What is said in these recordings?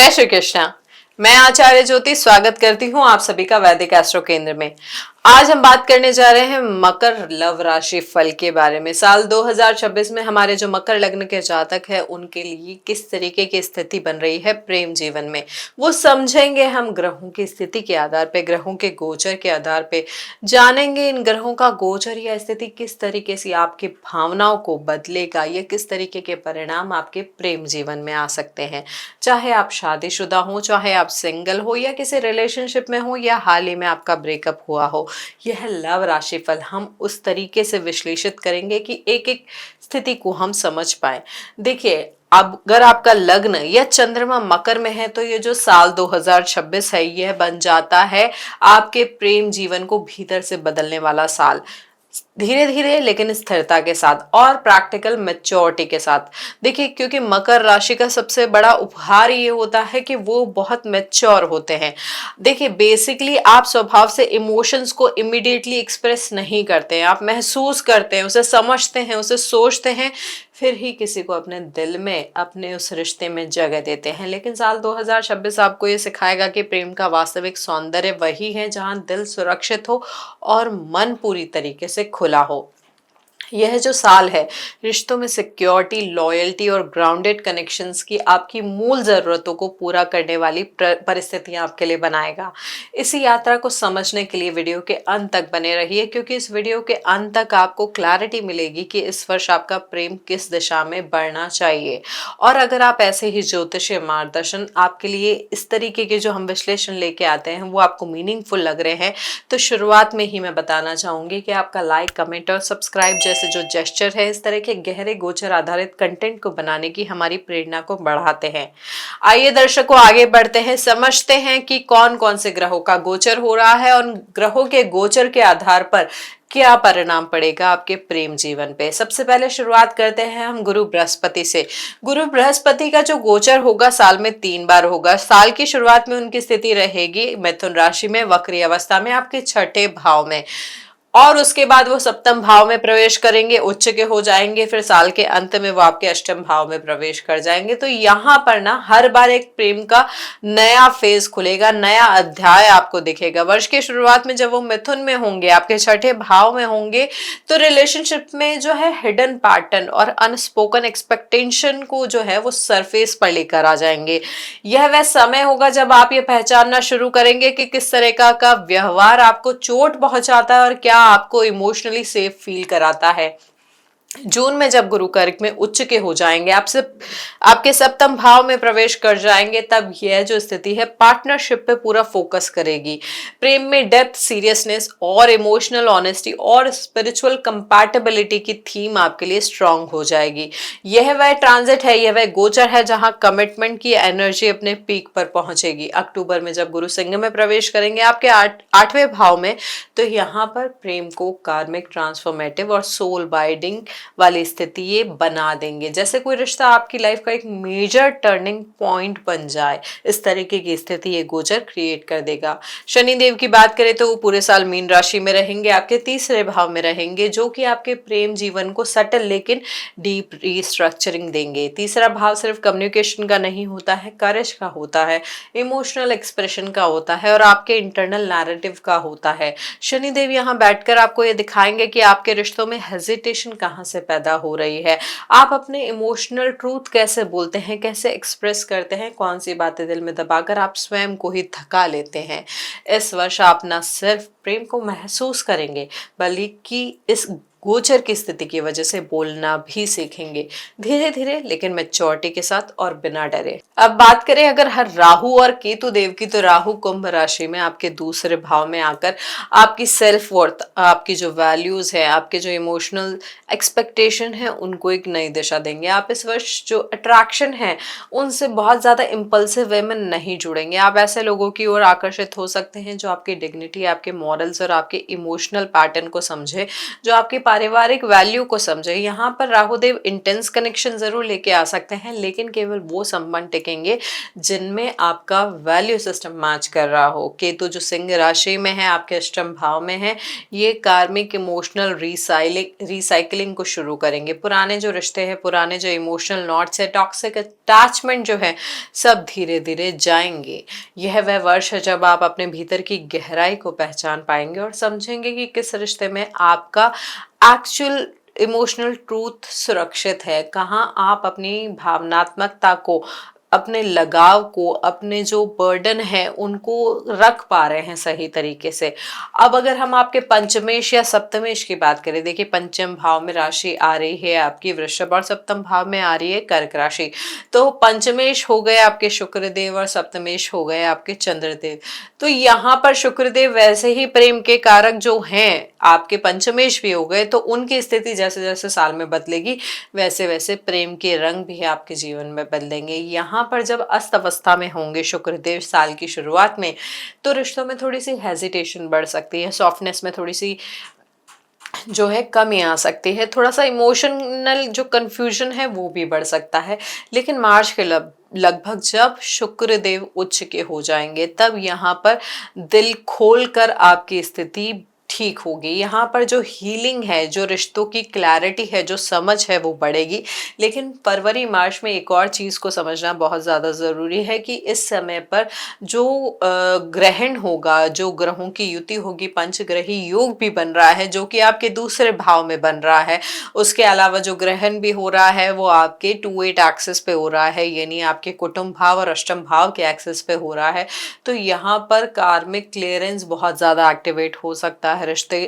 जय श्री कृष्णा। मैं आचार्य ज्योति स्वागत करती हूँ आप सभी का वैदिक एस्ट्रो केंद्र में। आज हम बात करने जा रहे हैं मकर लव राशि फल के बारे में। साल 2026 में हमारे जो मकर लग्न के जातक है उनके लिए किस तरीके की स्थिति बन रही है प्रेम जीवन में, वो समझेंगे हम ग्रहों की स्थिति के आधार पे, ग्रहों के गोचर के आधार पे जानेंगे इन ग्रहों का गोचर या स्थिति किस तरीके से आपकी भावनाओं को बदलेगा, या किस तरीके के परिणाम आपके प्रेम जीवन में आ सकते हैं। चाहे आप शादीशुदा हो, चाहे आप सिंगल हो, या किसी रिलेशनशिप में हो, या हाल ही में आपका ब्रेकअप हुआ हो, यह लव राशिफल हम उस तरीके से विश्लेषित करेंगे कि एक एक स्थिति को हम समझ पाए। देखिए, अब अगर आपका लग्न या चंद्रमा मकर में है तो ये जो साल 2026 है यह बन जाता है आपके प्रेम जीवन को भीतर से बदलने वाला साल। धीरे धीरे लेकिन स्थिरता के साथ और प्रैक्टिकल मैच्योरिटी के साथ। देखिए, क्योंकि मकर राशि का सबसे बड़ा उपहार ये होता है कि वो बहुत मैच्योर होते हैं। देखिए, बेसिकली आप स्वभाव से इमोशंस को इमीडिएटली एक्सप्रेस नहीं करते हैं, आप महसूस करते हैं, उसे समझते हैं, उसे सोचते हैं, फिर ही किसी को अपने दिल में, अपने उस रिश्ते में जगह देते हैं। लेकिन साल 2026 आपको ये सिखाएगा कि प्रेम का वास्तविक सौंदर्य वही है जहां दिल सुरक्षित हो और मन पूरी तरीके से खुला हो। यह जो साल है रिश्तों में सिक्योरिटी, लॉयल्टी और ग्राउंडेड कनेक्शंस की आपकी मूल जरूरतों को पूरा करने वाली परिस्थितियां आपके लिए बनाएगा। इसी यात्रा को समझने के लिए वीडियो के अंत तक बने रहिए, क्योंकि इस वीडियो के अंत तक आपको क्लैरिटी मिलेगी कि इस वर्ष आपका प्रेम किस दिशा में बढ़ना चाहिए। और अगर आप ऐसे ही ज्योतिषीय मार्गदर्शन आपके लिए इस तरीके के जो हम विश्लेषण लेके आते हैं वो आपको मीनिंगफुल लग रहे हैं, तो शुरुआत में ही मैं बताना चाहूंगी कि आपका लाइक, कमेंट और सब्सक्राइब जैसे जो जेस्चर है इस तरह के गहरे गोचर आधारित कंटेंट को बनाने की हमारी प्रेरणा को बढ़ाते हैं। आइए दर्शकों, आगे बढ़ते हैं, समझते हैं कि कौन कौन से ग्रहों का गोचर हो रहा है और ग्रहों के गोचर के आधार पर क्या परिणाम पड़ेगा आपके प्रेम जीवन पे। सबसे पहले शुरुआत करते हैं हम गुरु बृहस्पति से। गुरु बृहस्पति का जो गोचर होगा साल में 3 बार होगा। साल की शुरुआत में उनकी स्थिति रहेगी मिथुन राशि में वक्री अवस्था में आपके छठे भाव में, और उसके बाद वो सप्तम भाव में प्रवेश करेंगे, उच्च के हो जाएंगे, फिर साल के अंत में वो आपके अष्टम भाव में प्रवेश कर जाएंगे। तो यहाँ पर ना हर बार एक प्रेम का नया फेज खुलेगा, नया अध्याय आपको दिखेगा। वर्ष की शुरुआत में जब वो मिथुन में होंगे, आपके छठे भाव में होंगे, तो रिलेशनशिप में जो है हिडन पैटर्न और अनस्पोकन एक्सपेक्टेशन को जो है वो सरफेस पर लेकर आ जाएंगे। यह वह समय होगा जब आप ये पहचानना शुरू करेंगे कि किस तरह का व्यवहार आपको चोट पहुंचाता है और क्या आपको इमोशनली सेफ फील कराता है। जून में जब गुरु कर्क में उच्च के हो जाएंगे, आपसे आपके सप्तम भाव में प्रवेश कर जाएंगे, तब यह जो स्थिति है पार्टनरशिप पे पूरा फोकस करेगी। प्रेम में डेप्थ, सीरियसनेस और इमोशनल ऑनेस्टी और स्पिरिचुअल कंपैटिबिलिटी की थीम आपके लिए स्ट्रांग हो जाएगी। यह वह ट्रांजिट है, यह वह गोचर है जहां कमिटमेंट की एनर्जी अपने पीक पर पहुंचेगी। अक्टूबर में जब गुरु सिंह में प्रवेश करेंगे आपके आठवें भाव में, तो यहाँ पर प्रेम को कार्मिक, ट्रांसफॉर्मेटिव और सोल बाइंडिंग वाली स्थिति ये बना देंगे, जैसे कोई रिश्ता आपकी लाइफ का एक मेजर टर्निंग पॉइंट बन जाए। इस तरीके की स्थिति ये गोचर क्रिएट कर देगा। शनि देव की बात करें तो वो पूरे साल मीन राशि में रहेंगे, आपके तीसरे भाव में रहेंगे, जो कि आपके प्रेम जीवन को सटल लेकिन डीप रिस्ट्रक्चरिंग देंगे। तीसरा भाव सिर्फ कम्युनिकेशन का नहीं होता है, करेज का होता है, इमोशनल एक्सप्रेशन का होता है और आपके इंटरनल नैरेटिव का होता है। शनि देव यहाँ बैठकर आपको ये दिखाएंगे कि आपके रिश्तों में हेजिटेशन कहाँ से पैदा हो रही है, आप अपने इमोशनल ट्रूथ कैसे बोलते हैं, कैसे एक्सप्रेस करते हैं, कौन सी बातें दिल में दबाकर आप स्वयं को ही थका लेते हैं। इस वर्ष आप न सिर्फ प्रेम को महसूस करेंगे बल्कि इस गोचर की स्थिति की वजह से बोलना भी सीखेंगे, धीरे धीरे लेकिन मैच्योरिटी के साथ और बिना डरे। अब बात करें अगर हर राहु और केतु देव की, तो राहु कुंभ राशि में आपके दूसरे भाव में आकर आपकी सेल्फ वर्थ, आपकी जो वैल्यूज है, आपके जो इमोशनल एक्सपेक्टेशन है, उनको एक नई दिशा देंगे। आप इस वर्ष जो अट्रैक्शन है उनसे बहुत ज्यादा इम्पल्सिव वे में नहीं जुड़ेंगे। आप ऐसे लोगों की ओर आकर्षित हो सकते हैं जो आपकी डिग्निटी, आपके मॉरल्स और आपके इमोशनल पैटर्न को समझे, जो आपके पारिवारिक वैल्यू को समझे। यहाँ पर राहु देव इंटेंस कनेक्शन जरूर लेके आ सकते हैं, लेकिन केवल वो संबंध टिकेंगे जिनमें आपका वैल्यू सिस्टम मैच कर रहा हो। केतु जो सिंह राशि में है, आपके अष्टम भाव में है, ये कार्मिक इमोशनल रिसाइकलिंग को शुरू करेंगे। पुराने जो रिश्ते हैं, पुराने जो इमोशनल नॉट्स है, टॉक्सिक अटैचमेंट जो है, सब धीरे धीरे जाएंगे। यह वह वर्ष है जब आप अपने भीतर की गहराई को पहचान पाएंगे और समझेंगे कि किस रिश्ते में आपका एक्चुअल इमोशनल ट्रूथ सुरक्षित है, कहाँ आप अपनी भावनात्मकता को, अपने लगाव को, अपने जो बर्डन है उनको रख पा रहे हैं सही तरीके से। अब अगर हम आपके पंचमेश या सप्तमेश की बात करें, देखिए पंचम भाव में राशि आ रही है आपकी वृषभ और सप्तम भाव में आ रही है कर्क राशि। तो पंचमेश हो गए आपके शुक्रदेव और सप्तमेश हो गए आपके चंद्रदेव। तो यहाँ पर शुक्रदेव वैसे ही प्रेम के कारक जो हैं, आपके पंचमेश भी हो गए, तो उनकी स्थिति जैसे जैसे साल में बदलेगी वैसे वैसे प्रेम के रंग भी आपके जीवन में बदलेंगे। यहाँ पर जब अस्त अवस्था में होंगे शुक्रदेव साल की शुरुआत में, तो रिश्तों में थोड़ी सी हेजिटेशन बढ़ सकती है, सॉफ्टनेस में थोड़ी सी जो है कमी आ सकती है, थोड़ा सा इमोशनल जो कंफ्यूजन है वो भी बढ़ सकता है। लेकिन मार्च के लगभग जब शुक्रदेव उच्च के हो जाएंगे, तब यहाँ पर दिल खोल कर आपकी स्थिति ठीक होगी। यहाँ पर जो हीलिंग है, जो रिश्तों की क्लैरिटी है, जो समझ है, वो बढ़ेगी। लेकिन फरवरी मार्च में एक और चीज को समझना बहुत ज्यादा जरूरी है कि इस समय पर जो ग्रहण होगा, जो ग्रहों की युति होगी, पंचग्रही योग भी बन रहा है जो कि आपके दूसरे भाव में बन रहा है। उसके अलावा जो ग्रहण भी हो रहा है वो आपके 2-8 एक्सिस पे हो रहा है, यानी आपके कुटुंब भाव और अष्टम भाव के एक्सिस पे हो रहा है। तो यहाँ पर कार्मिक क्लियरेंस बहुत ज्यादा एक्टिवेट हो सकता है। रिश्ते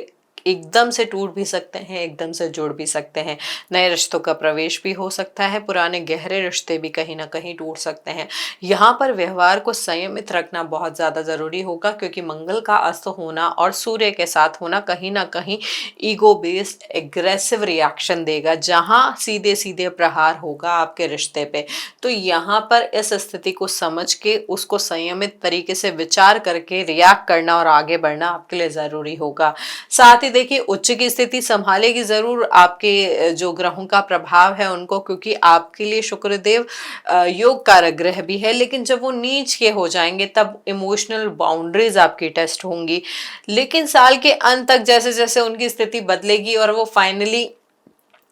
एकदम से टूट भी सकते हैं, एकदम से जुड़ भी सकते हैं। नए रिश्तों का प्रवेश भी हो सकता है, पुराने गहरे रिश्ते भी कहीं ना कहीं टूट सकते हैं। यहाँ पर व्यवहार को संयमित रखना बहुत ज्यादा जरूरी होगा, क्योंकि मंगल का अस्त होना और सूर्य के साथ होना कहीं ना कहीं ईगो बेस्ड एग्रेसिव रिएक्शन देगा, जहां सीधे सीधे प्रहार होगा आपके रिश्ते पे। तो यहाँ पर इस स्थिति को समझ के उसको संयमित तरीके से विचार करके रिएक्ट करना और आगे बढ़ना आपके लिए जरूरी होगा। साथ ही देखिए उच्च की स्थिति संभालेगी जरूर आपके जो ग्रहों का प्रभाव है उनको, क्योंकि आपके लिए शुक्रदेव योग कारक ग्रह भी है। लेकिन जब वो नीच के हो जाएंगे तब इमोशनल बाउंड्रीज आपकी टेस्ट होंगी। लेकिन साल के अंत तक जैसे जैसे उनकी स्थिति बदलेगी और वो फाइनली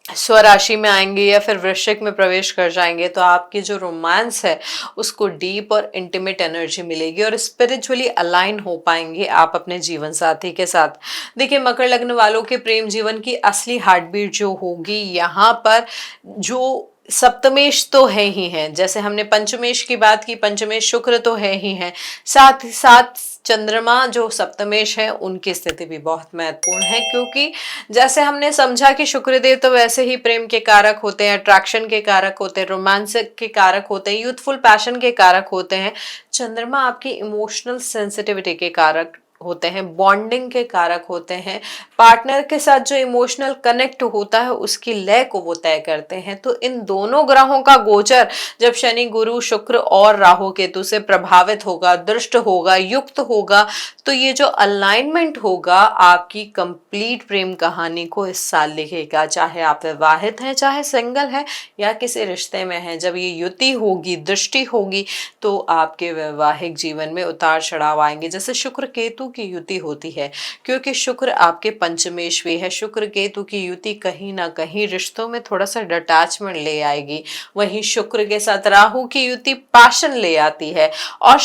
स्वराशि में आएंगे या फिर वृश्चिक में प्रवेश कर जाएंगे, तो आपकी जो रोमांस है उसको डीप और इंटीमेट एनर्जी मिलेगी और स्पिरिचुअली अलाइन हो पाएंगे आप अपने जीवन साथी के साथ। देखिए मकर लग्न वालों के प्रेम जीवन की असली हार्ट बीट जो होगी, यहाँ पर जो सप्तमेश तो है ही है, जैसे हमने पंचमेश की बात की, पंचमेश शुक्र तो है ही है, साथ ही साथ चंद्रमा जो सप्तमेश है उनकी स्थिति भी बहुत महत्वपूर्ण है। क्योंकि जैसे हमने समझा कि शुक्रदेव तो वैसे ही प्रेम के कारक होते हैं, अट्रैक्शन के कारक होते हैं, रोमांसिक के कारक होते हैं, यूथफुल पैशन के कारक होते हैं। चंद्रमा आपकी इमोशनल सेंसिटिविटी के कारक होते हैं, बॉन्डिंग के कारक होते हैं, पार्टनर के साथ जो इमोशनल कनेक्ट होता है उसकी लय को वो तय करते हैं। तो इन दोनों ग्रहों का गोचर जब शनि गुरु शुक्र और राहु केतु से प्रभावित होगा, दृष्ट होगा, युक्त होगा, तो ये जो अलाइनमेंट होगा आपकी कंप्लीट प्रेम कहानी को इस साल लिखेगा। चाहे आप विवाहित हैं, चाहे सिंगल है या किसी रिश्ते में है, जब ये युति होगी, दृष्टि होगी, तो आपके वैवाहिक जीवन में उतार चढ़ाव आएंगे। जैसे शुक्र केतु की युति होती है, क्योंकि शुक्र आपके पंचमेश भी है, शुक्र केतु की युति कहीं ना कहीं रिश्तों में थोड़ा सा डिटैचमेंट ले आएगी। वहीं शुक्र के साथ राहु की युति पैशन ले आती है। और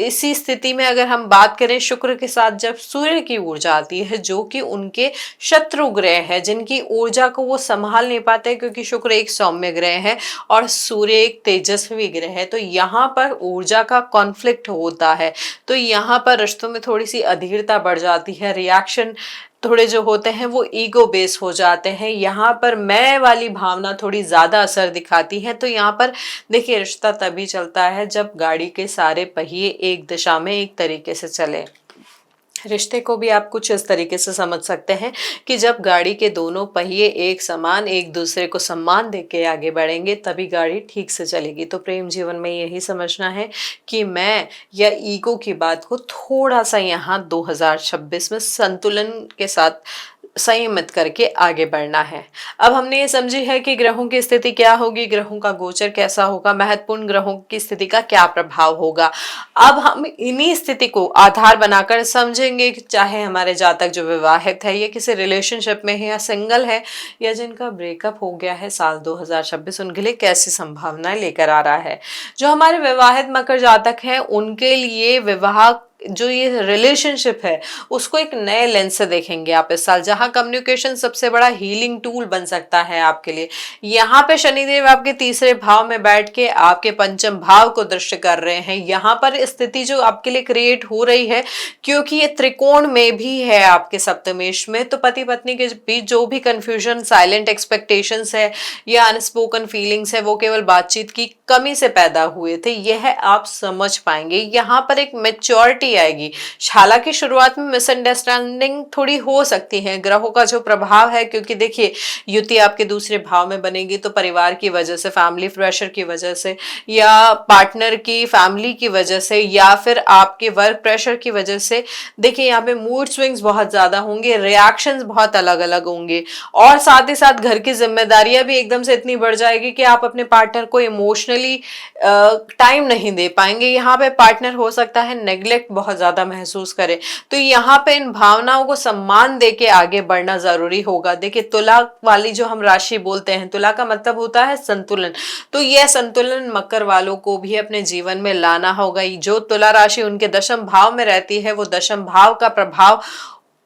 इसी स्थिति में अगर हम बात करें, शुक्र के साथ जब सूर्य की ऊर्जा आती है, जो कि उनके शत्रु ग्रह है, जिनकी ऊर्जा को वो संभाल नहीं पाते, क्योंकि शुक्र एक सौम्य ग्रह है और सूर्य एक तेजस्वी ग्रह है, तो यहाँ पर ऊर्जा का कॉन्फ्लिक्ट होता है। तो यहाँ पर रिश्तों में थोड़ी सी अधीरता बढ़ जाती है, रिएक्शन थोड़े जो होते हैं वो ईगो बेस हो जाते हैं, यहाँ पर मैं वाली भावना थोड़ी ज्यादा असर दिखाती है। तो यहाँ पर देखिए रिश्ता तभी चलता है जब गाड़ी के सारे पहिए एक दिशा में एक तरीके से चले। रिश्ते को भी आप कुछ इस तरीके से समझ सकते हैं कि जब गाड़ी के दोनों पहिए एक समान, एक दूसरे को सम्मान देके आगे बढ़ेंगे, तभी गाड़ी ठीक से चलेगी। तो प्रेम जीवन में यही समझना है कि मैं या ईगो की बात को थोड़ा सा यहाँ 2026 में संतुलन के साथ संयमित करके आगे बढ़ना है। अब हमने ये समझी है कि ग्रहों की स्थिति क्या होगी, ग्रहों का गोचर कैसा होगा, महत्वपूर्ण ग्रहों की स्थिति का क्या प्रभाव होगा। अब हम इन्हीं स्थिति को आधार बनाकर समझेंगे कि चाहे हमारे जातक जो विवाहित है, या किसी रिलेशनशिप में है, या सिंगल है, या जिनका ब्रेकअप हो गया है, साल 2026 उनके लिए कैसी संभावनाएं लेकर आ रहा है। जो हमारे विवाहित मकर जातक हैं उनके लिए विवाह जो ये रिलेशनशिप है उसको एक नए लेंस से देखेंगे आप इस साल, जहां कम्युनिकेशन सबसे बड़ा हीलिंग टूल बन सकता है आपके लिए। यहाँ पे शनिदेव आपके तीसरे भाव में बैठ के आपके पंचम भाव को दृष्टि कर रहे हैं। यहाँ पर स्थिति जो आपके लिए क्रिएट हो रही है, क्योंकि ये त्रिकोण में भी है आपके सप्तमेश में, तो पति पत्नी के बीच जो भी कंफ्यूजन, साइलेंट एक्सपेक्टेशंस है या अनस्पोकन फीलिंग्स है, वो केवल बातचीत की कमी से पैदा हुए थे, यह आप समझ पाएंगे। यहाँ पर एक मेच्योरिटी आएगी। हालांकि शुरुआत में मिसअंडरस्टैंडिंग थोड़ी हो सकती है, ग्रहों का जो प्रभाव है, क्योंकि देखिए युति आपके दूसरे भाव में बनेगी तो परिवार की वजह से, फैमिली प्रेशर की वजह से, या पार्टनर की फैमिली की वजह से, या फिर आपके वर्क प्रेशर की वजह से, देखिए यहाँ पे मूड स्विंग्स बहुत ज्यादा होंगे, रिएक्शंस बहुत अलग अलग होंगे, और साथ ही साथ घर की जिम्मेदारियां भी एकदम से इतनी बढ़ जाएगी कि आप अपने पार्टनर को इमोशनली टाइम नहीं दे पाएंगे। यहाँ पे पार्टनर हो सकता है नेग्लेक्ट बहुत ज्यादा महसूस करे, तो यहाँ पे इन भावनाओं को सम्मान देके आगे बढ़ना जरूरी होगा। देखिए तुला वाली जो हम राशि बोलते हैं, तुला का मतलब होता है संतुलन, तो यह संतुलन मकर वालों को भी अपने जीवन में लाना होगा। जो तुला राशि उनके दशम भाव में रहती है, वो दशम भाव का प्रभाव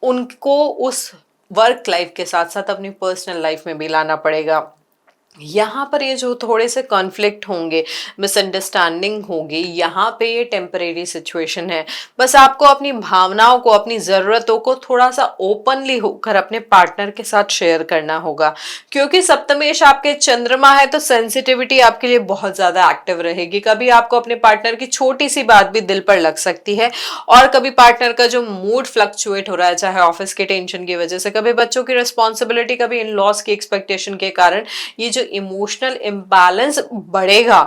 उनको उस वर्क लाइफ के साथ साथ अपनी पर्सनल लाइफ में भी लाना पड़ेगा। यहाँ पर ये जो थोड़े से कॉन्फ्लिक्ट होंगे, मिसअंडरस्टैंडिंग होगी, यहाँ पे ये टेम्परेरी सिचुएशन है। बस आपको अपनी भावनाओं को, अपनी ज़रूरतों को थोड़ा सा ओपनली होकर अपने पार्टनर के साथ शेयर करना होगा, क्योंकि सप्तमेश आपके चंद्रमा है, तो सेंसिटिविटी आपके लिए बहुत ज़्यादा एक्टिव रहेगी। कभी आपको अपने पार्टनर की छोटी सी बात भी दिल पर लग सकती है, और कभी पार्टनर का जो मूड फ्लक्चुएट हो रहा है, चाहे ऑफिस के टेंशन की वजह से, कभी बच्चों की रिस्पॉन्सिबिलिटी, कभी इन लॉस की एक्सपेक्टेशन के कारण, ये जो इमोशनल इम्बैलेंस बढ़ेगा।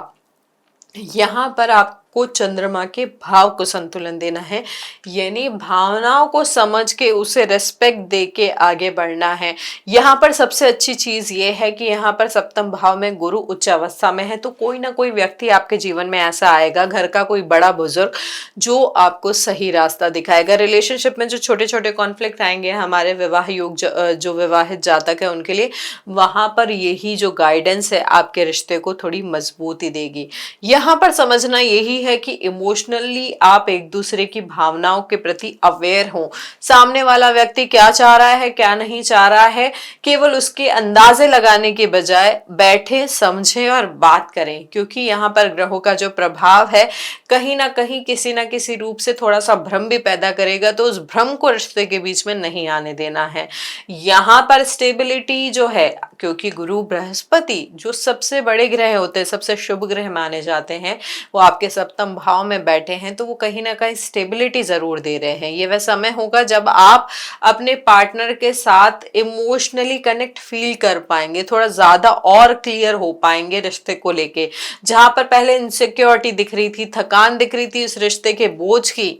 यहां पर आपको चंद्रमा के भाव को संतुलन देना है, यानी भावनाओं को समझ के उसे रिस्पेक्ट दे के आगे बढ़ना है। यहाँ पर सबसे अच्छी चीज ये है कि यहाँ पर सप्तम भाव में गुरु उच्च अवस्था में है, तो कोई ना कोई व्यक्ति आपके जीवन में ऐसा आएगा, घर का कोई बड़ा बुजुर्ग, जो आपको सही रास्ता दिखाएगा। रिलेशनशिप में जो छोटे छोटे कॉन्फ्लिक्ट आएंगे हमारे विवाह योग जो विवाहित जातक है उनके लिए, वहां पर यही जो गाइडेंस है आपके रिश्ते को थोड़ी मजबूती देगी। यहाँ पर समझना यही है कि इमोशनली आप एक दूसरे की भावनाओं के प्रति अवेयर हो। सामने वाला व्यक्ति क्या चाह रहा है, क्या नहीं चाह रहा है, केवल उसके अंदाजे लगाने के बजाय बैठे, समझे और बात करें, क्योंकि यहाँ पर ग्रहों का जो प्रभाव है कहीं ना कहीं किसी ना किसी रूप से थोड़ा सा भ्रम भी पैदा करेगा, तो उस भ्रम को रिश्ते के बीच में नहीं आने देना है। यहाँ पर स्टेबिलिटी जो है, क्योंकि गुरु बृहस्पति जो सबसे बड़े ग्रह होते हैं, सबसे शुभ ग्रह माने जाते हैं, वो आपके सप्तम भाव में बैठे हैं, तो वो कहीं ना कहीं स्टेबिलिटी जरूर दे रहे हैं। ये वह समय होगा जब आप अपने पार्टनर के साथ इमोशनली कनेक्ट फील कर पाएंगे, थोड़ा ज्यादा और क्लियर हो पाएंगे रिश्ते को लेके। जहां पर पहले इनसिक्योरिटी दिख रही थी, थकान दिख रही थी उस रिश्ते के बोझ की,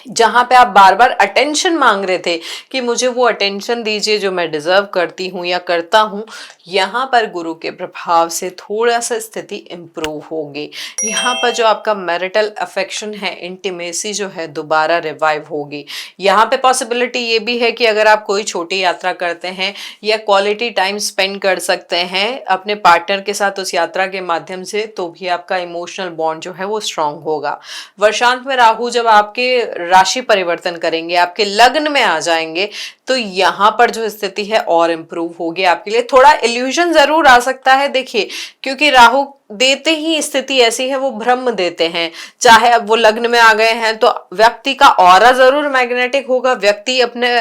जहां पे आप बार बार अटेंशन मांग रहे थे कि मुझे वो अटेंशन दीजिए जो मैं डिजर्व करती हूँ या करता हूँ, यहाँ पर गुरु के प्रभाव से थोड़ा सा स्थिति इंप्रूव होगी। यहाँ पर जो आपका मैरिटल अफेक्शन है, इंटीमेसी जो है, दोबारा रिवाइव होगी। यहाँ पे पॉसिबिलिटी ये भी है कि अगर आप कोई छोटी यात्रा करते हैं या क्वालिटी टाइम स्पेंड कर सकते हैं अपने पार्टनर के साथ उस यात्रा के माध्यम से, तो भी आपका इमोशनल बॉन्ड जो है वो स्ट्रांग होगा। वर्षांत में राहु जब आपके राशि परिवर्तन करेंगे, आपके लग्न में आ जाएंगे, तो यहाँ पर जो स्थिति है और इम्प्रूव होगी आपके लिए। थोड़ा इल्यूजन जरूर आ सकता है, देखिए, क्योंकि राहु देते ही स्थिति ऐसी है, वो भ्रम देते हैं। चाहे अब वो लग्न में आ गए हैं तो व्यक्ति का ऑरा जरूर मैग्नेटिक होगा, व्यक्ति अपने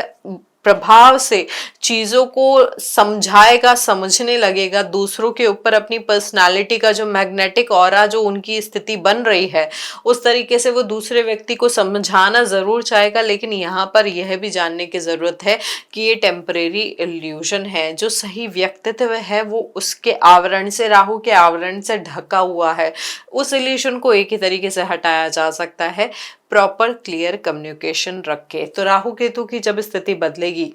प्रभाव से चीजों को समझाएगा, समझने लगेगा, दूसरों के ऊपर अपनी पर्सनालिटी का जो मैग्नेटिक ऑरा जो उनकी स्थिति बन रही है, उस तरीके से वो दूसरे व्यक्ति को समझाना जरूर चाहेगा। लेकिन यहाँ पर यह भी जानने की जरूरत है कि ये टेम्परेरी इल्यूजन है, जो सही व्यक्तित्व है वो उसके आवरण से, राहु के आवरण से ढका हुआ है। उस इल्यूजन को एक ही तरीके से हटाया जा सकता है, प्रॉपर क्लियर कम्युनिकेशन रख के। तो राहु केतु की जब स्थिति बदलेगी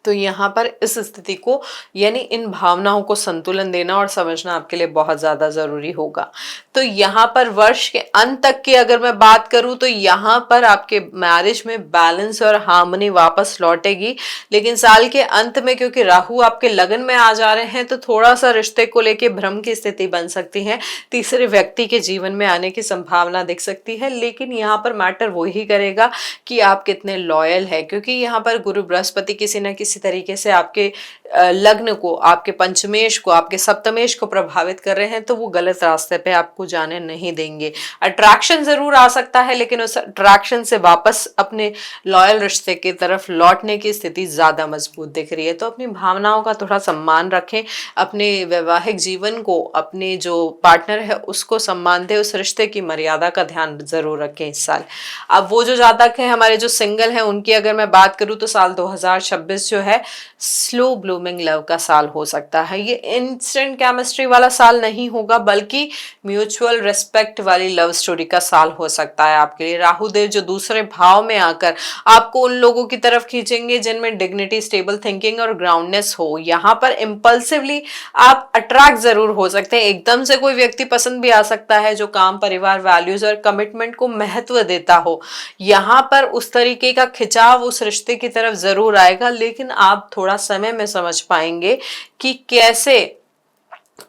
तो यहाँ पर इस स्थिति को यानी इन भावनाओं को संतुलन देना और समझना आपके लिए बहुत ज्यादा जरूरी होगा। तो यहाँ पर वर्ष के अंत तक की अगर मैं बात करूं तो यहाँ पर आपके मैरिज में बैलेंस और हार्मनी वापस लौटेगी। लेकिन साल के अंत में क्योंकि राहु आपके लगन में आ जा रहे हैं तो थोड़ा सा रिश्ते को लेके भ्रम की स्थिति बन सकती है, तीसरे व्यक्ति के जीवन में आने की संभावना दिख सकती है। लेकिन यहाँ पर मैटर वही करेगा कि आप कितने लॉयल है, क्योंकि यहाँ पर गुरु बृहस्पति किसी न किसी तरीके से आपके लग्न को, आपके पंचमेश को, आपके सप्तमेश को प्रभावित कर रहे हैं, तो वो गलत रास्ते पे आपको जाने नहीं देंगे। अट्रैक्शन जरूर आ सकता है लेकिन उस अट्रैक्शन से वापस अपने लॉयल रिश्ते की तरफ लौटने की स्थिति ज्यादा मजबूत दिख रही है। तो अपनी भावनाओं का थोड़ा सम्मान रखें, अपने वैवाहिक जीवन को, अपने जो पार्टनर है उसको सम्मान दें, उस रिश्ते की मर्यादा का ध्यान जरूर रखें इस साल। अब वो जो जातक है हमारे जो सिंगल है उनकी अगर मैं बात करूं तो साल 2026 जो है स्लो ब्लूमिंग लव का साल हो सकता है। ये इंस्टेंट केमिस्ट्री वाला साल नहीं होगा बल्कि म्यूचुअल रिस्पेक्ट वाली लव स्टोरी का साल हो सकता है आपके लिए। राहु देव जो दूसरे भाव में आकर आपको उन लोगों की तरफ खींचेंगे जिनमें डिग्निटी, स्टेबल थिंकिंग और ग्राउंडनेस हो। यहाँ पर इम्पल्सिवली आप अट्रैक्ट जरूर हो सकते हैं, एकदम से कोई व्यक्ति पसंद भी आ सकता है जो काम, परिवार, वैल्यूज और कमिटमेंट को महत्व देता हो। यहाँ पर उस तरीके का खिंचाव उस रिश्ते की तरफ जरूर आएगा, लेकिन आप थोड़ा समय में समझ पाएंगे कि कैसे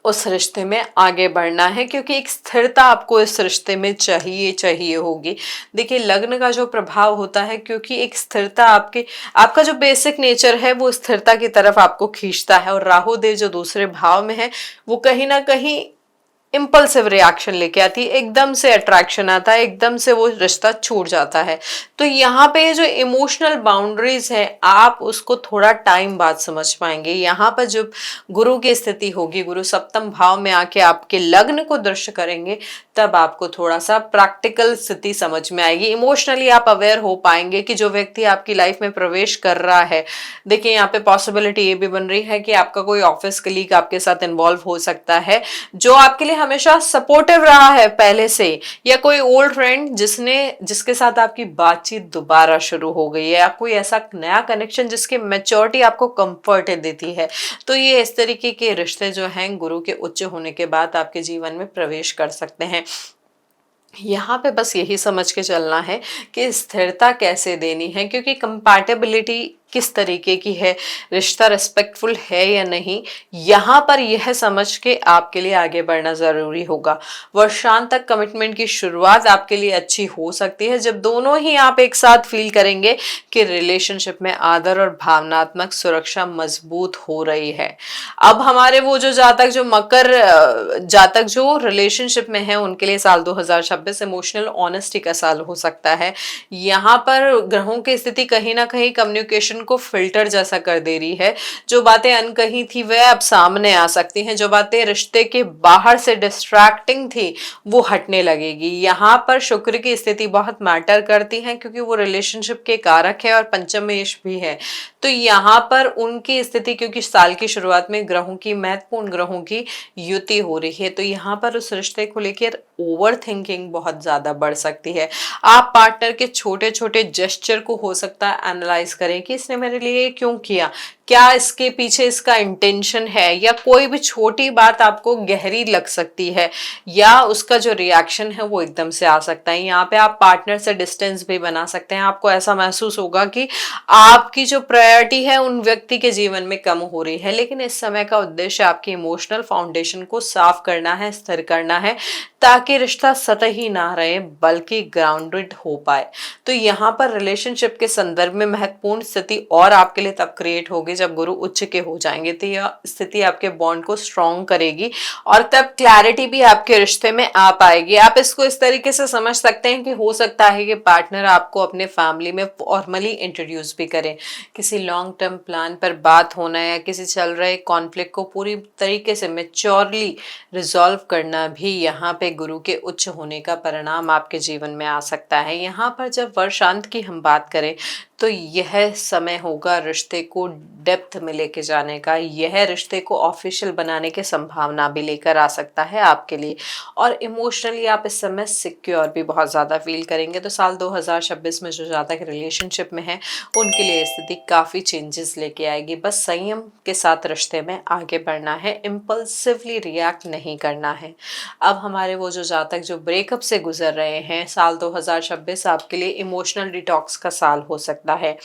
उस रिश्ते में आगे बढ़ना है, क्योंकि एक स्थिरता आपको इस रिश्ते में चाहिए होगी। देखिए लग्न का जो प्रभाव होता है, क्योंकि एक स्थिरता आपका जो बेसिक नेचर है वो स्थिरता की तरफ आपको खींचता है, और राहु देव जो दूसरे भाव में है वो कहीं ना कहीं इम्पल्सिव रिएक्शन लेके आती है, एकदम से अट्रैक्शन आता है, एकदम से वो रिश्ता छूट जाता है। तो यहाँ पे जो इमोशनल बाउंड्रीज है आप उसको थोड़ा टाइम बाद समझ पाएंगे। यहाँ पर जब गुरु की स्थिति होगी, गुरु सप्तम भाव में आके आपके लग्न को दृश्य करेंगे, तब आपको थोड़ा सा प्रैक्टिकल स्थिति समझ में आएगी। इमोशनली आप अवेयर हो पाएंगे कि जो व्यक्ति आपकी लाइफ में प्रवेश कर रहा है, देखिए यहाँ पे पॉसिबिलिटी ये भी बन रही है कि आपका कोई ऑफिस कलीग आपके साथ इन्वॉल्व हो सकता है जो आपके लिए हमेशा सपोर्टिव रहा है पहले से, या कोई ओल्ड फ्रेंड जिसके साथ आपकी बातचीत दोबारा शुरू हो गई है, या कोई ऐसा नया कनेक्शन जिसकी मैच्योरिटी आपको कंफर्ट देती है। तो ये इस तरीके के रिश्ते जो हैं गुरु के उच्च होने के बाद आपके जीवन में प्रवेश कर सकते हैं। यहाँ पे बस यही समझ के चलना है कि स्थिरता कैसे देनी है, क्योंकि कंपैटिबिलिटी किस तरीके की है, रिश्ता रिस्पेक्टफुल है या नहीं, यहाँ पर यह समझ के आपके लिए आगे बढ़ना जरूरी होगा। वर्षांत तक कमिटमेंट की शुरुआत आपके लिए अच्छी हो सकती है जब दोनों ही आप एक साथ फील करेंगे कि रिलेशनशिप में आदर और भावनात्मक सुरक्षा मजबूत हो रही है। अब हमारे वो जो जातक जो मकर जातक जो रिलेशनशिप में है उनके लिए साल 2026 इमोशनल ऑनेस्टी का साल हो सकता है। यहाँ पर ग्रहों की स्थिति कहीं ना कहीं कम्युनिकेशन को फिल्टर जैसा कर दे रही है। जो बातें अनकही थी वह अब सामने आ सकती हैं, जो बातें रिश्ते के बाहर से डिस्ट्रैक्टिंग थी वो हटने लगेगी। यहाँ पर शुक्र की स्थिति बहुत मैटर करती है क्योंकि वो रिलेशनशिप के कारक है और पंचमेश भी है। तो यहाँ पर उनकी स्थिति, क्योंकि साल की शुरुआत में ग्रहों की, महत्वपूर्ण ग्रहों की युति हो रही है, तो यहाँ पर उस रिश्ते को लेकर ओवर थिंकिंग बहुत ज्यादा बढ़ सकती है। आप पार्टनर के छोटे छोटे जेस्चर को हो सकता है एनालाइज करें कि इसने मेरे लिए क्यों किया, क्या इसके पीछे इसका इंटेंशन है, या कोई भी छोटी बात आपको गहरी लग सकती है, या उसका जो रिएक्शन है वो एकदम से आ सकता है। यहाँ पे आप पार्टनर से डिस्टेंस भी बना सकते हैं। आपको ऐसा महसूस होगा कि आपकी जो प्रायोरिटी है उन व्यक्ति के जीवन में कम हो रही है, लेकिन इस समय का उद्देश्य आपकी इमोशनल फाउंडेशन को साफ करना है, स्थिर करना है, ताकि रिश्ता सतही ना रहे बल्कि ग्राउंडेड हो पाए। तो यहाँ पर रिलेशनशिप के संदर्भ में महत्वपूर्ण स्थिति और आपके लिए तब क्रिएट होगी जब गुरु उच्च के हो जाएंगे। तो यह स्थिति आपके बॉन्ड को स्ट्रॉन्ग करेगी और तब क्लैरिटी भी आपके रिश्ते में आ पाएगी। आप इसको इस तरीके से समझ सकते हैं कि हो सकता है कि पार्टनर आपको अपने फैमिली में फॉर्मली इंट्रोड्यूस भी करें। किसी लॉन्ग टर्म प्लान पर बात होना या किसी चल रहे कॉन्फ्लिक्ट को पूरी तरीके से मैच्योरली रिजॉल्व करना भी यहाँ पे गुरु के उच्च होने का परिणाम आपके जीवन में आ सकता है। यहाँ पर जब वर्षांत की हम बात करें तो यह समय होगा रिश्ते को डेप्थ में लेके जाने का, यह रिश्ते को ऑफिशियल बनाने की संभावना भी लेकर आ सकता है आपके लिए। और इमोशनली आप इस समय सिक्योर भी बहुत ज़्यादा फील करेंगे। तो साल 2026 में जो जातक रिलेशनशिप में है उनके लिए स्थिति काफ़ी चेंजेस लेके आएगी। बस संयम के साथ रिश्ते में आगे बढ़ना है, इम्पल्सिवली रिएक्ट नहीं करना है। अब हमारे वो जो जातक जो ब्रेकअप से गुजर रहे हैं, साल 2026 आपके लिए इमोशनल डिटॉक्स का साल हो सकता है।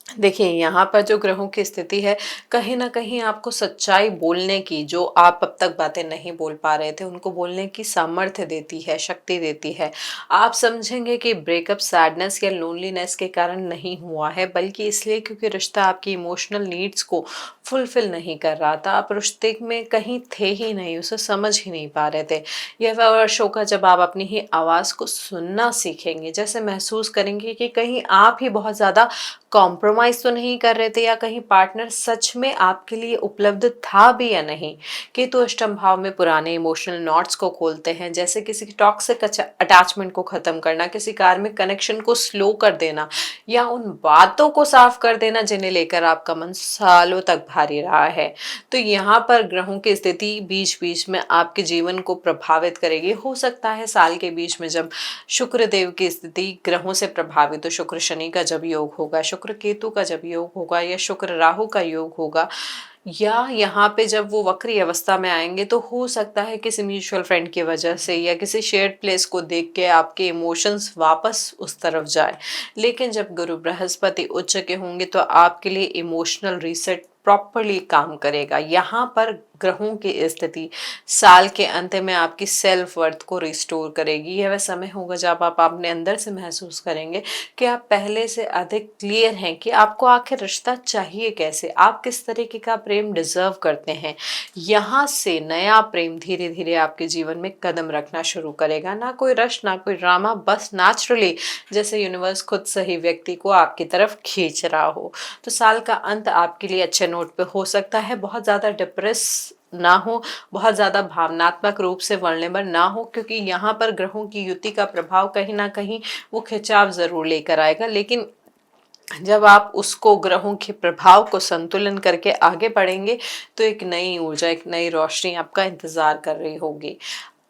देखिए, यहाँ पर जो ग्रहों की स्थिति है, कहीं न कहीं आपको सच्चाई बोलने की, जो आप अब तक बातें नहीं बोल पा रहे थे, उनको बोलने की सामर्थ्य देती है, शक्ति देती है। आप समझेंगे कि ब्रेकअप सैडनेस या लोनलीनेस के कारण नहीं हुआ है, बल्कि इसलिए क्योंकि रिश्ता आपकी इमोशनल नीड्स को फुलफ़िल नहीं कर रहा था। आप रिश्ते में कहीं थे ही नहीं, उसे समझ ही नहीं पा रहे थे। यह वह वर्ष होगा जब आप अपनी ही आवाज़ को सुनना सीखेंगे, जैसे महसूस करेंगे कि कहीं आप ही बहुत ज़्यादा कॉम्प्रोमाइज़ तो नहीं कर रहे थे, या कहीं पार्टनर सच में आपके लिए उपलब्ध था भी या नहीं। केतु अष्टम भाव में पुराने इमोशनल नॉट्स को खोलते हैं, जैसे किसी टॉक्सिक अटैचमेंट को ख़त्म करना, किसी कार्मिक कनेक्शन को स्लो कर देना, या उन बातों को साफ कर देना जिन्हें लेकर आपका मन सालों तक भारी रहा है। तो यहाँ पर ग्रहों की स्थिति बीच बीच में आपके जीवन को प्रभावित करेगी। हो सकता है साल के बीच में जब शुक्र देव की स्थिति ग्रहों से प्रभावित, तो शुक्र शनि का जब योग होगा, शुक्र केतु का जब योग होगा, या शुक्र राहु का योग होगा, या यहाँ पे जब वो वक्री अवस्था में आएंगे, तो हो सकता है किसी म्यूचुअल फ्रेंड की वजह से या किसी शेयर्ड प्लेस को देख के आपके इमोशंस वापस उस तरफ जाए। लेकिन जब गुरु बृहस्पति उच्च के होंगे तो आपके लिए इमोशनल रीसेट प्रॉपरली काम करेगा। यहाँ पर ग्रहों की स्थिति साल के अंत में आपकी सेल्फ वर्थ को रिस्टोर करेगी। यह वह समय होगा जब आप अपने अंदर से महसूस करेंगे कि आप पहले से अधिक क्लियर हैं कि आपको आखिर रिश्ता चाहिए कैसे, आप किस तरीके का प्रेम डिजर्व करते हैं। यहाँ से नया प्रेम धीरे धीरे आपके जीवन में कदम रखना शुरू करेगा। ना कोई रश, ना कोई ड्रामा, बस नेचुरली, जैसे यूनिवर्स खुद सही व्यक्ति को आपकी तरफ खींच रहा हो। तो साल का अंत आपके लिए अच्छे नोट पे हो सकता है। बहुत ज़्यादा डिप्रेस ना हो, बहुत ज़्यादा भावनात्मक रूप से वल्नरेबल ना हो, क्योंकि यहाँ पर ग्रहों की युति का प्रभाव कहीं ना कहीं वो खिंचाव ज़रूर लेकर आएगा। लेकिन जब आप उसको, ग्रहों के प्रभाव को संतुलन करके आगे बढ़ेंगे, तो एक नई ऊर्जा, एक नई रोशनी आपका इंतजार कर रही होगी।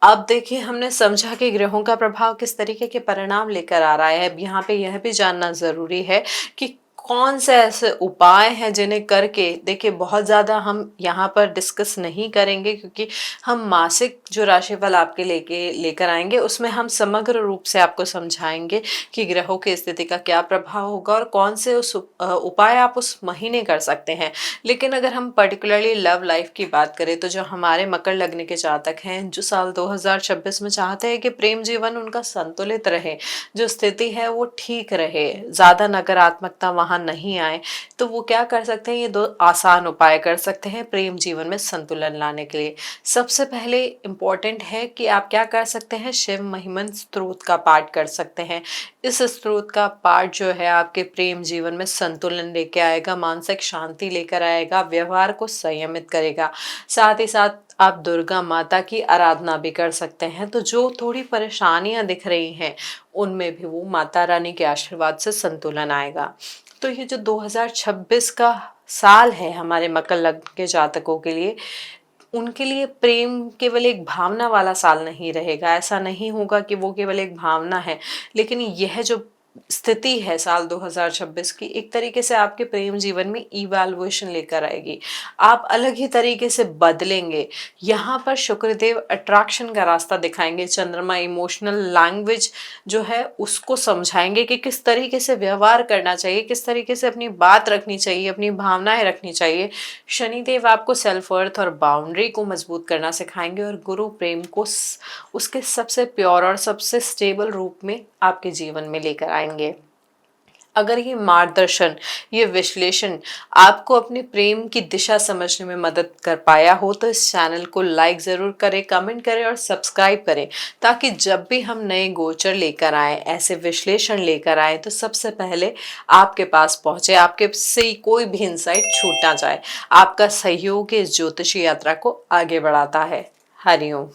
अब देखिए, हमने समझा कि ग्रहों का प्रभाव किस तरीके के परिणाम लेकर आ रहा है। अब यहाँ पे यह भी जानना जरूरी है कि कौन से ऐसे उपाय हैं जिन्हें करके, देखिए बहुत ज़्यादा हम यहाँ पर डिस्कस नहीं करेंगे, क्योंकि हम मासिक जो राशिफल आपके लेकर आएंगे उसमें हम समग्र रूप से आपको समझाएंगे कि ग्रहों की स्थिति का क्या प्रभाव होगा और कौन से उस उपाय आप उस महीने कर सकते हैं। लेकिन अगर हम पर्टिकुलरली लव लाइफ की बात करें, तो जो हमारे मकर लग्न के जातक हैं, जो साल 2026 में चाहते हैं कि प्रेम जीवन उनका संतुलित रहे, जो स्थिति है वो ठीक रहे, ज़्यादा नकारात्मकता वहाँ नहीं आए, तो वो क्या कर सकते हैं, ये दो आसान उपाय कर सकते हैं प्रेम जीवन में संतुलन लाने के लिए। सबसे पहले इम्पोर्टेंट है कि आप क्या कर सकते हैं, शिव महिमन स्तोत्र का पाठ कर सकते हैं। इस स्तोत्र का पाठ जो है आपके प्रेम जीवन में संतुलन लेके आएगा, मानसिक शांति लेकर आएगा, व्यवहार को संयमित करेगा। साथ ही साथ आप दुर्गा माता की आराधना भी कर सकते हैं। तो जो थोड़ी परेशानियां दिख रही हैं, उनमें भी वो माता रानी के आशीर्वाद से संतुलन आएगा। तो ये जो 2026 का साल है हमारे मकर लग्न के जातकों के लिए, उनके लिए प्रेम केवल एक भावना वाला साल नहीं रहेगा। ऐसा नहीं होगा कि वो केवल एक भावना है, लेकिन यह जो स्थिति है साल 2026 की, एक तरीके से आपके प्रेम जीवन में इवैल्यूएशन लेकर आएगी। आप अलग ही तरीके से बदलेंगे। यहाँ पर शुक्रदेव अट्रैक्शन का रास्ता दिखाएंगे, चंद्रमा इमोशनल लैंग्वेज जो है उसको समझाएंगे कि किस तरीके से व्यवहार करना चाहिए, किस तरीके से अपनी बात रखनी चाहिए, अपनी भावनाएं रखनी चाहिए। शनिदेव आपको सेल्फ वर्थ और बाउंड्री को मजबूत करना सिखाएंगे, और गुरु प्रेम को उसके सबसे प्योर और सबसे स्टेबल रूप में आपके जीवन में लेकर आएंगे। अगर ये मार्गदर्शन, ये विश्लेषण आपको अपने प्रेम की दिशा समझने में मदद कर पाया हो, तो इस चैनल को लाइक ज़रूर करें, कमेंट करें और सब्सक्राइब करें, ताकि जब भी हम नए गोचर लेकर आए, ऐसे विश्लेषण लेकर आए, तो सबसे पहले आपके पास पहुंचे, आपके से कोई भी इंसाइट छूट ना जाए। आपका सहयोग इस ज्योतिषी यात्रा को आगे बढ़ाता है। हरिओम।